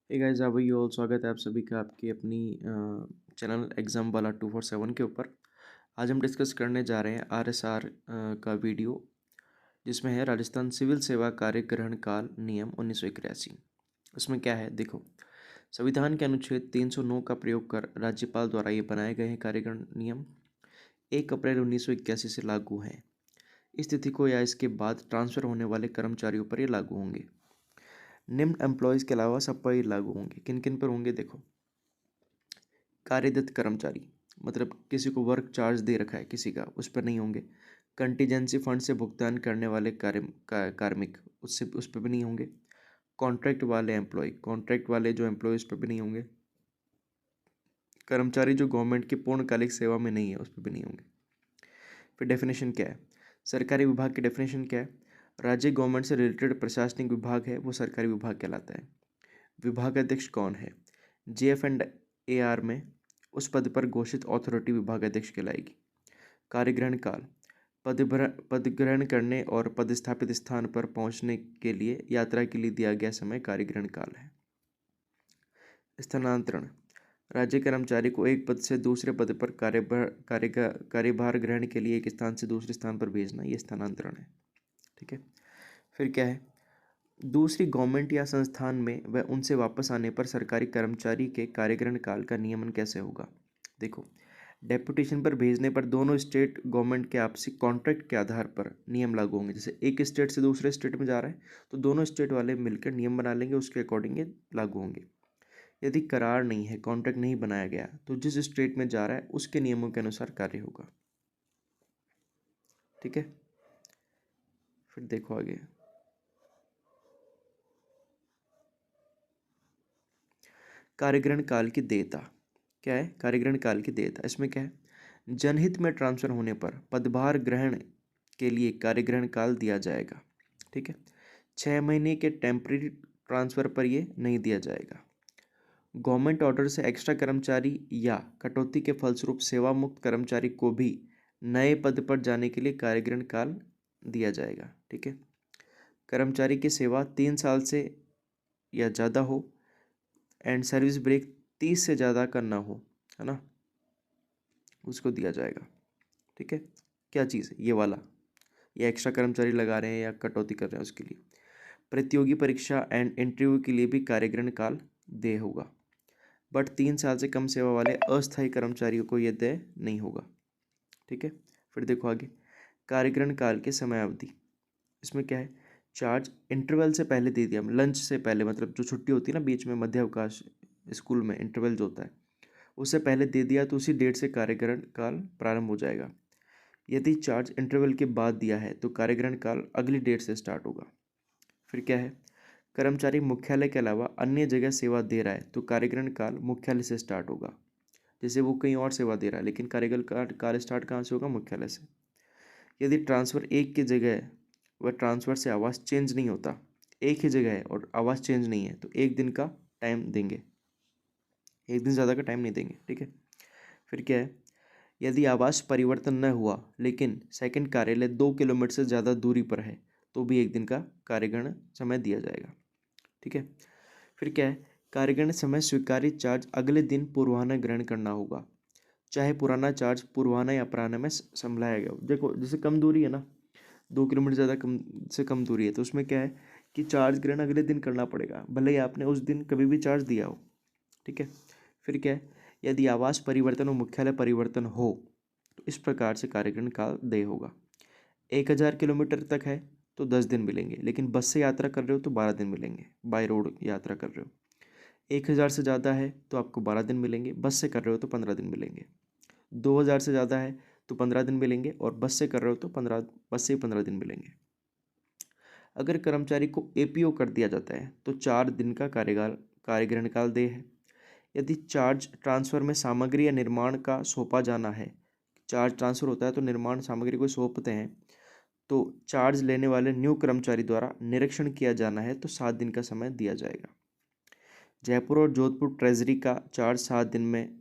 Hey guys, how are you all. स्वागत है आप सभी का आपकी अपनी चैनल एग्ज़ाम वाला 247 के ऊपर। आज हम डिस्कस करने जा रहे हैं आरएसआर का वीडियो, जिसमें है राजस्थान सिविल सेवा कार्य ग्रहण काल नियम 1981। इसमें क्या है देखो। संविधान के अनुच्छेद 309 का प्रयोग कर राज्यपाल द्वारा ये बनाए गए हैं कार्यग्रहण नियम 1 अप्रैल 1981 से लागू हैं। इस तिथि को या इसके बाद ट्रांसफ़र होने वाले कर्मचारियों पर ये लागू होंगे। निम्न एम्प्लॉयज़ के अलावा सब पर ये लागू होंगे। किन किन पर होंगे देखो। कार्यरत कर्मचारी, मतलब किसी को वर्क चार्ज दे रखा है किसी का, उस पर नहीं होंगे। कंटीजेंसी फंड से भुगतान करने वाले कार्मिक, उससे उस पर भी नहीं होंगे। कॉन्ट्रैक्ट वाले एम्प्लॉय, कॉन्ट्रैक्ट वाले जो एम्प्लॉय उस पर भी नहीं होंगे। कर्मचारी जो गवर्नमेंट की पूर्णकालिक सेवा में नहीं है उस पर भी नहीं होंगे। फिर डेफिनेशन क्या है। सरकारी विभाग की डेफिनेशन क्या है। राज्य गवर्नमेंट से रिलेटेड प्रशासनिक विभाग है वो सरकारी विभाग कहलाता है। विभाग अध्यक्ष कौन है। JF&AR में उस पद पर घोषित अथॉरिटी विभाग अध्यक्ष कहलाएगी। कार्यग्रहण काल, पद ग्रहण करने और पदस्थापित स्थान पर पहुंचने के लिए यात्रा के लिए दिया गया समय कार्यग्रहण काल है। स्थानांतरण, राज्य कर्मचारी को एक पद से दूसरे पद पर कार्यभार ग्रहण के लिए एक स्थान से दूसरे स्थान पर भेजना, ये स्थानांतरण है। ठीक है। फिर क्या है। दूसरी गवर्नमेंट या संस्थान में व उनसे वापस आने पर सरकारी कर्मचारी के कार्यग्रहण काल का नियमन कैसे होगा। देखो, डेपुटेशन पर भेजने पर दोनों स्टेट गवर्नमेंट के आपसी कॉन्ट्रैक्ट के आधार पर नियम लागू होंगे। जैसे एक स्टेट से दूसरे स्टेट में जा रहा है तो दोनों स्टेट वाले मिलकर नियम बना लेंगे, उसके अकॉर्डिंग ये लागू होंगे। यदि करार नहीं है, कॉन्ट्रैक्ट नहीं बनाया गया, तो जिस स्टेट में जा रहा है उसके नियमों के अनुसार कार्य होगा। ठीक है। फिर देखो आगे। कार्यग्रहण काल की देयता क्या है। कार्यग्रहण काल की देयता, इसमें क्या है। जनहित में ट्रांसफर होने पर पदभार ग्रहण के लिए कार्यग्रहण काल दिया जाएगा। ठीक है। 6 महीने के टेम्परेरी ट्रांसफर पर ये नहीं दिया जाएगा। गवर्नमेंट ऑर्डर से एक्स्ट्रा कर्मचारी या कटौती के फलस्वरूप सेवा मुक्त कर्मचारी को भी नए पद पर जाने के लिए कार्यग्रहण काल दिया जाएगा। ठीक है। कर्मचारी की सेवा 3 साल से या ज़्यादा हो एंड सर्विस ब्रेक 30 से ज़्यादा का ना हो, है ना, उसको दिया जाएगा। ठीक है। क्या चीज़ है ये वाला, या एक्स्ट्रा कर्मचारी लगा रहे हैं या कटौती कर रहे हैं उसके लिए। प्रतियोगी परीक्षा एंड इंटरव्यू के लिए भी कार्यग्रहण काल देय होगा, बट 3 साल से कम सेवा वाले अस्थायी कर्मचारियों को यह देय नहीं होगा। ठीक है। फिर देखो आगे। कार्यग्रहण काल की समय अवधि, इसमें क्या है। चार्ज इंटरवल से पहले दे दिया, लंच से पहले, मतलब जो छुट्टी होती है ना बीच में, मध्य अवकाश स्कूल में इंटरवल जो होता है, उससे पहले दे दिया तो उसी डेट से कार्यग्रहण काल प्रारंभ हो जाएगा। यदि चार्ज इंटरवल के बाद दिया है तो कार्यग्रहण काल अगली डेट से स्टार्ट होगा। फिर क्या है। कर्मचारी मुख्यालय के अलावा अन्य जगह सेवा दे रहा है तो कार्यग्रहण काल मुख्यालय से स्टार्ट होगा। जैसे वो कहीं और सेवा दे रहा है लेकिन कार्यग्रहण काल स्टार्ट कहाँ से होगा, मुख्यालय से। यदि ट्रांसफ़र एक की जगह है वह ट्रांसफ़र से आवास चेंज नहीं होता, एक ही जगह है और आवास चेंज नहीं है, तो एक दिन का टाइम देंगे, एक दिन ज़्यादा का टाइम नहीं देंगे। ठीक है। फिर क्या है। यदि आवास परिवर्तन न हुआ लेकिन सेकंड कार्यालय 2 किलोमीटर से ज़्यादा दूरी पर है तो भी एक दिन का कार्यग्रहण समय दिया जाएगा। ठीक है। फिर क्या है। कार्यग्रहण समय स्वीकार्य चार्ज अगले दिन पूर्वाह्न ग्रहण करना होगा, चाहे पुराना चार्ज पूर्वाह्न या अपराह्न में संभलाया गया हो। देखो, जैसे कम दूरी है ना, 2 किलोमीटर ज़्यादा कम से कम दूरी है, तो उसमें क्या है कि चार्ज ग्रहण अगले दिन करना पड़ेगा, भले ही आपने उस दिन कभी भी चार्ज दिया हो। ठीक है। फिर क्या है। यदि आवास परिवर्तन और मुख्यालय परिवर्तन हो तो इस प्रकार से कार्यग्रहण काल देय होगा। 1000 किलोमीटर तक है तो 10 दिन मिलेंगे, लेकिन बस से यात्रा कर रहे हो तो 12 दिन मिलेंगे, बाय रोड यात्रा कर रहे हो। 1000 से ज़्यादा है तो आपको 12 दिन मिलेंगे, बस से कर रहे हो तो 15 दिन मिलेंगे। 2000 से ज़्यादा है तो 15 दिन मिलेंगे, और बस से कर रहे हो तो 15 दिन मिलेंगे। अगर कर्मचारी को APO कर दिया जाता है तो 4 दिन का कार्यग्रहण काल देय है। यदि चार्ज ट्रांसफ़र में सामग्री या निर्माण का सौंपा जाना है, चार्ज ट्रांसफ़र होता है तो निर्माण सामग्री को सौंपते हैं, तो चार्ज लेने वाले न्यू कर्मचारी द्वारा निरीक्षण किया जाना है तो 7 दिन का समय दिया जाएगा। जयपुर और जोधपुर ट्रेजरी का चार्ज 7 दिन में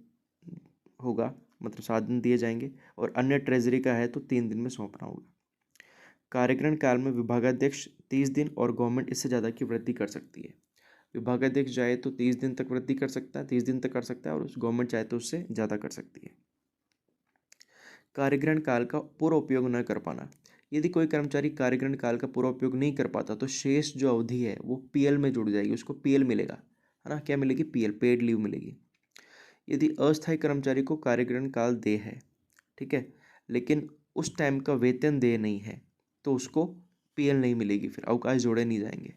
होगा, मतलब 7 दिन दिए जाएंगे, और अन्य ट्रेजरी का है तो 3 दिन में सौंपना होगा। कार्यग्रहण काल में विभागाध्यक्ष 30 दिन और गवर्नमेंट इससे ज़्यादा की वृद्धि कर सकती है। विभागाध्यक्ष चाहे तो 30 दिन तक वृद्धि कर सकता है, 30 दिन तक कर सकता है, और उस गवर्नमेंट चाहे तो उससे ज़्यादा कर सकती है। कार्यग्रहण काल का पूरा उपयोग न कर पाना। यदि कोई कर्मचारी कार्यग्रहण काल का पूरा उपयोग नहीं कर पाता तो शेष जो अवधि है वो पीएल में जुड़ जाएगी, उसको पीएल मिलेगा, है ना। क्या मिलेगी? पीएल, पेड लीव मिलेगी। यदि अस्थायी कर्मचारी को कार्यग्रहण काल दे है, ठीक है, लेकिन उस टाइम का वेतन दे नहीं है, तो उसको पीएल नहीं मिलेगी, फिर अवकाश जोड़े नहीं जाएंगे,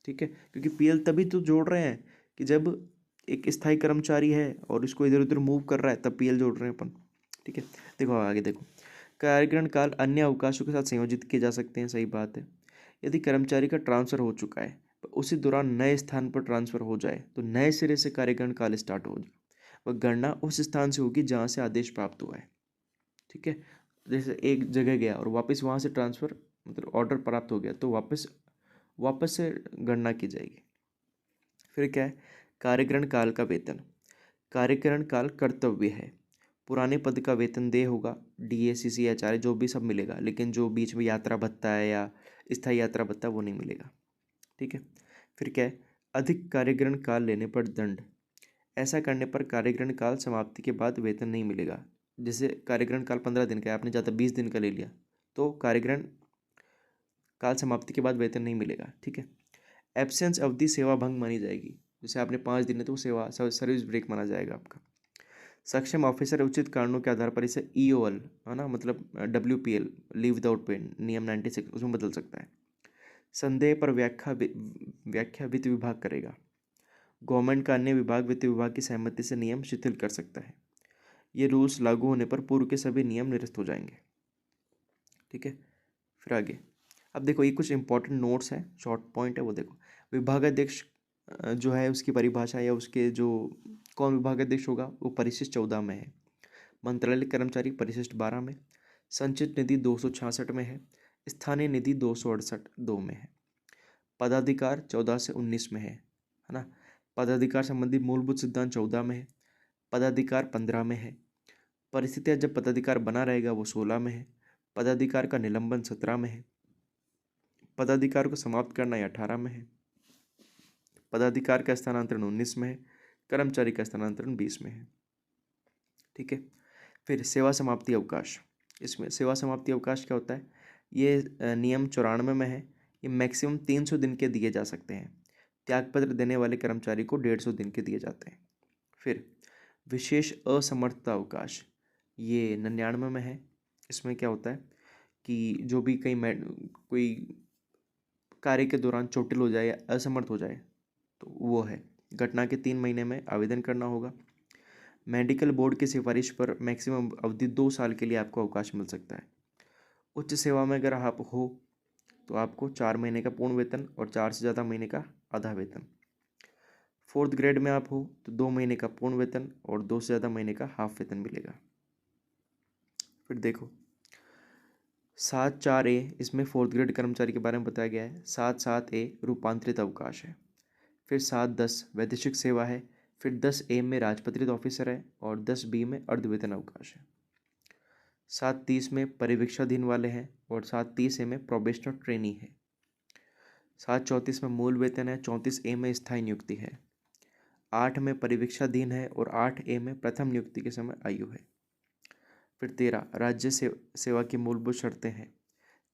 ठीक है। क्योंकि पीएल तभी तो जोड़ रहे हैं कि जब एक स्थायी कर्मचारी है और इसको इधर उधर मूव कर रहा है, तब पीएल जोड़ रहे हैं अपन, ठीक है। देखो आगे देखो, कार्यग्रहण काल अन्य अवकाशों के साथ संयोजित किए जा सकते हैं, सही बात है। यदि कर्मचारी का ट्रांसफर हो चुका है तो उसी दौरान नए स्थान पर ट्रांसफर हो जाए तो नए सिरे से कार्यग्रहण काल स्टार्ट हो जाए। वह गणना उस स्थान से होगी जहाँ से आदेश प्राप्त हुआ है, ठीक है। जैसे एक जगह गया और वापस वहाँ से ट्रांसफर मतलब ऑर्डर प्राप्त हो गया, तो वापस वापस से गणना की जाएगी। फिर क्या है? कार्यग्रहण काल का वेतन। कार्यग्रहण काल कर्तव्य है। पुराने पद का वेतन देय होगा, डीए, सीसी, एचआरए जो भी सब मिलेगा, लेकिन जो बीच में यात्रा भत्ता है या स्थायी यात्रा भत्ता वो नहीं मिलेगा, ठीक है। फिर क्या है? अधिक कार्यग्रहण काल लेने पर दंड। ऐसा करने पर कार्यग्रहण काल समाप्ति के बाद वेतन नहीं मिलेगा। जैसे कार्यग्रहण काल 15 दिन का है, आपने ज़्यादा 20 दिन का ले लिया, तो कार्यग्रहण काल समाप्ति के बाद वेतन नहीं मिलेगा, ठीक है। एब्सेंस अवधि सेवा भंग मानी जाएगी। जैसे आपने 5 दिन है तो सेवा सर्विस ब्रेक माना जाएगा आपका। सक्षम ऑफिसर उचित कारणों के आधार पर इसे ईओएल, है ना, मतलब डब्ल्यूपीएल, लीव विदाउट पे, नियम 96 उसमें बदल सकता है। संदेह पर व्याख्या वित्त विभाग करेगा। गवर्नमेंट का अन्य विभाग वित्त विभाग की सहमति से नियम शिथिल कर सकता है। ये रूल्स लागू होने पर पूर्व के सभी नियम निरस्त हो जाएंगे, ठीक है। फिर आगे अब देखो, ये कुछ इंपॉर्टेंट नोट्स हैं, शॉर्ट पॉइंट है वो देखो। विभागाध्यक्ष जो है उसकी परिभाषा या उसके जो कौन विभागाध्यक्ष होगा वो परिशिष्ट 14 में है। मंत्रालय कर्मचारी परिशिष्ट 12 में। संचित निधि 266 में है। स्थानीय निधि 268 2 में है। पदाधिकार 14 से 19 में है ना। पदाधिकार संबंधी मूलभूत सिद्धांत 14 में है। पदाधिकार 15 में है। परिस्थितियाँ जब पदाधिकार बना रहेगा वो 16 में है। पदाधिकार का निलंबन 17 में है। पदाधिकार को समाप्त करना ये 18 में है। पदाधिकार का स्थानांतरण 19 में है। कर्मचारी का स्थानांतरण 20 में है, ठीक है। फिर सेवा समाप्ति अवकाश। इसमें सेवा समाप्ति अवकाश क्या होता है? ये नियम 94 में है। ये मैक्सिमम 300 दिन के दिए जा सकते हैं। त्यागपत्र देने वाले कर्मचारी को 150 दिन के दिए जाते हैं। फिर विशेष असमर्थता अवकाश, ये 99 में है। इसमें क्या होता है कि जो भी कोई कार्य के दौरान चोटिल हो जाए या असमर्थ हो जाए तो वो है, घटना के 3 महीने में आवेदन करना होगा। मेडिकल बोर्ड की सिफारिश पर मैक्सिमम अवधि 2 साल के लिए आपको अवकाश मिल सकता है। उच्च सेवा में अगर आप हो तो आपको 4 महीने का पूर्ण वेतन और 4 से ज़्यादा महीने का आधा वेतन। 4th ग्रेड में आप हो तो 2 महीने का पूर्ण वेतन और 2 से ज़्यादा महीने का हाफ वेतन मिलेगा। फिर देखो 7(4)A, इसमें 4th ग्रेड कर्मचारी के बारे में बताया गया है। 7(7)A रूपांतरित अवकाश है। फिर 7(10) वैदेशिक सेवा है। फिर 10(A) में राजपत्रित ऑफिसर है और 10(B) में अर्धवेतन अवकाश है। 7(30) में परिवीक्षाधीन वाले हैं और 7(30)A में प्रोबेशनर ट्रेनी है। 7(34) में मूल वेतन है। 34(A) में स्थायी नियुक्ति है। 8 में परिवीक्षाधीन है और 8(A) में प्रथम नियुक्ति के समय आयु है। फिर 13 राज्य सेवा की मूलभूत शर्तें हैं।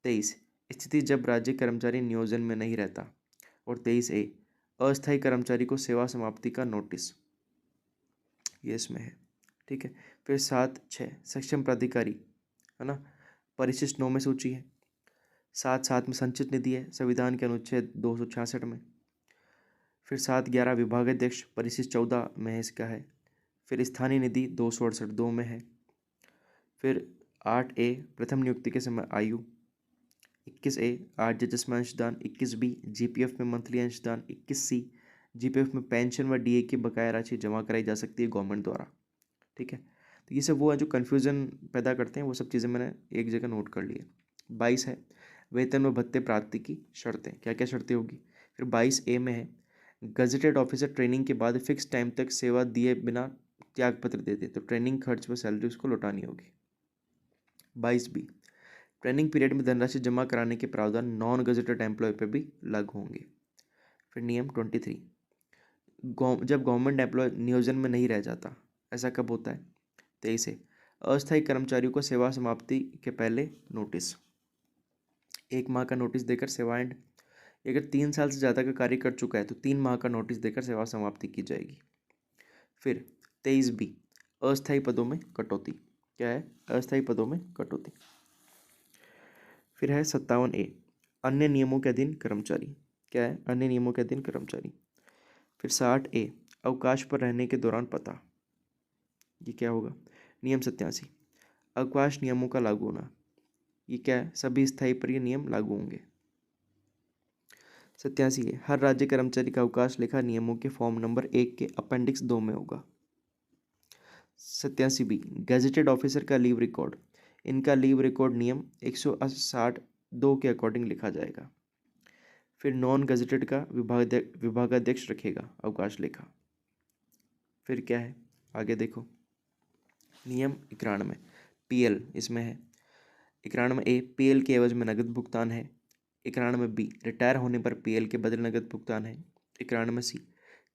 23 स्थिति जब राज्य कर्मचारी नियोजन में नहीं रहता। और 23(A) अस्थायी कर्मचारी को सेवा समाप्ति का नोटिस, ये इसमें है, ठीक है। फिर 7(6) सक्षम प्राधिकारी, है ना, परिशिष्ट 9 में सूची है। 7(7) में संचित निधि है संविधान के अनुच्छेद 266 में। फिर 7(11) विभागाध्यक्ष परिशिष्ट 14 में इसका है। फिर स्थानीय निधि 268 2 में है। फिर 8(A) प्रथम नियुक्ति के समय आयु। 21(A) आर्जस्म अंशदान। 21(B) जीपीएफ में मंथली अंशदान। 21(C) जीपीएफ में पेंशन व डीए की बकाया राशि जमा कराई जा सकती है गवर्नमेंट द्वारा, ठीक है। तो ये सब वो है जो कन्फ्यूज़न पैदा करते हैं, वो सब चीज़ें मैंने एक जगह नोट कर ली है। 22 है वेतन व भत्ते प्राप्ति की शर्तें, क्या क्या शर्तें होगी। फिर 22(A) में है गजेटेड ऑफिसर ट्रेनिंग के बाद फिक्स टाइम तक सेवा दिए बिना त्यागपत्र देते तो ट्रेनिंग खर्च व सैलरी उसको लौटानी होगी। 22(B) ट्रेनिंग पीरियड में धनराशि जमा कराने के प्रावधान नॉन गजेटेड एम्प्लॉय पर भी लागू होंगे। फिर नियम 23 जब गवर्नमेंट एम्प्लॉय नियोजन में नहीं रह जाता, ऐसा कब होता है? 23 है, अस्थायी कर्मचारियों को सेवा समाप्ति के पहले नोटिस, 1 माह का नोटिस देकर सेवा एंड, अगर 3 साल से ज़्यादा का कार्य कर चुका है तो 3 माह का नोटिस देकर सेवा समाप्ति की जाएगी। फिर 23B, अस्थायी पदों में कटौती, क्या है? अस्थायी पदों में कटौती। फिर है 57A, अन्य नियमों के अधीन कर्मचारी, क्या है? अन्य नियमों के अधीन कर्मचारी। फिर 60A, अवकाश पर रहने के दौरान पता, ये क्या होगा? नियम 87, अवकाश नियमों का लागू होना, ये क्या है? सभी स्थायी पर ये नियम लागू होंगे। 87 है, हर राज्य कर्मचारी का अवकाश लेखा नियमों के फॉर्म नंबर 1 के अपेंडिक्स 2 में होगा। 87B, गैजेटेड ऑफिसर का लीव रिकॉर्ड, इनका लीव रिकॉर्ड नियम 160(2) के अकॉर्डिंग लिखा जाएगा। फिर नॉन गैजेटेड का विभागाध्यक्ष रखेगा अवकाश लेखा। फिर क्या है आगे देखो, नियम 91, PL इसमें है। 91A, PL के एवज में नगद भुगतान है। 91B, रिटायर होने पर PL के बदले नगद भुगतान है। 91C,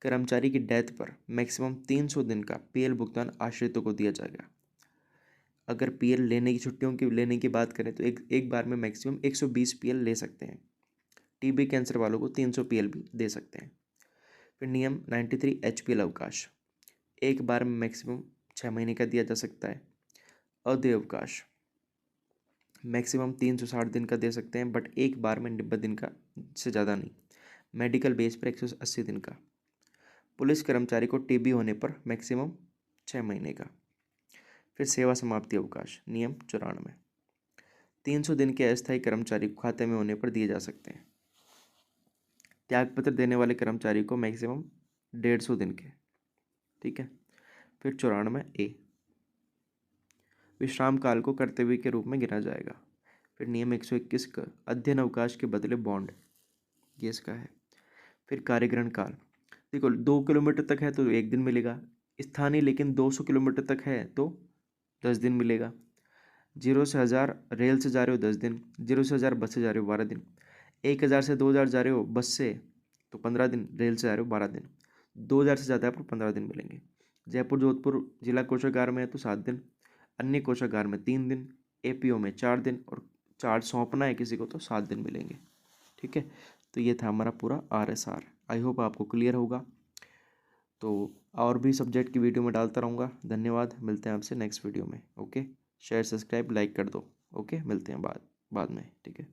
कर्मचारी की डेथ पर मैक्सिमम 300 दिन का PL भुगतान आश्रितों को दिया जाएगा। अगर PL लेने की छुट्टियों की लेने की बात करें तो एक बार में मैक्सिमम 120 PL ले सकते हैं। TB कैंसर वालों को 300 PL भी दे सकते हैं। फिर नियम 93, HPL अवकाश, एक बार में मैक्सिमम 6 महीने का दिया जा सकता है। अदेय अवकाश मैक्सिमम 360 दिन का दे सकते हैं, बट एक बार में 90 दिन का से ज़्यादा नहीं। मेडिकल बेस पर 180 दिन का। पुलिस कर्मचारी को TB होने पर मैक्सिमम 6 महीने का। फिर सेवा समाप्ति अवकाश, नियम 94, 300 दिन के अस्थायी कर्मचारी को खाते में होने पर दिए जा सकते हैं। त्यागपत्र देने वाले कर्मचारी को मैक्सिमम 150 दिन के, ठीक है। फिर 94A, विश्राम काल को कर्तव्य के रूप में गिना जाएगा। फिर नियम 121 का अध्ययन अवकाश के बदले बॉन्ड, ये इसका है। फिर कार्यग्रहण काल, देखो 2 किलोमीटर तक है तो 1 दिन मिलेगा, स्थानीय लेकिन 200 किलोमीटर तक है तो 10 दिन मिलेगा। 0 से 1000 रेल से जा रहे हो 10 दिन, 0 से 1000 बस से जा रहे हो 12 दिन, 1000 से 2000 जा रहे हो बस से तो 15 दिन, रेल से जा रहे हो 12 दिन, 2000 से ज़्यादा है पर 15 दिन मिलेंगे। जयपुर जोधपुर जिला कोषागार में है तो 7 दिन, अन्य कोषागार में 3 दिन, APO में 4 दिन, और चार्ज सौंपना है किसी को तो 7 दिन मिलेंगे, ठीक है। तो ये था हमारा पूरा RSR। आई होप आपको क्लियर होगा। तो और भी सब्जेक्ट की वीडियो में डालता रहूँगा। धन्यवाद, मिलते हैं आपसे नेक्स्ट वीडियो में। ओके, शेयर सब्सक्राइब लाइक कर दो। ओके, मिलते हैं बाद में, ठीक है।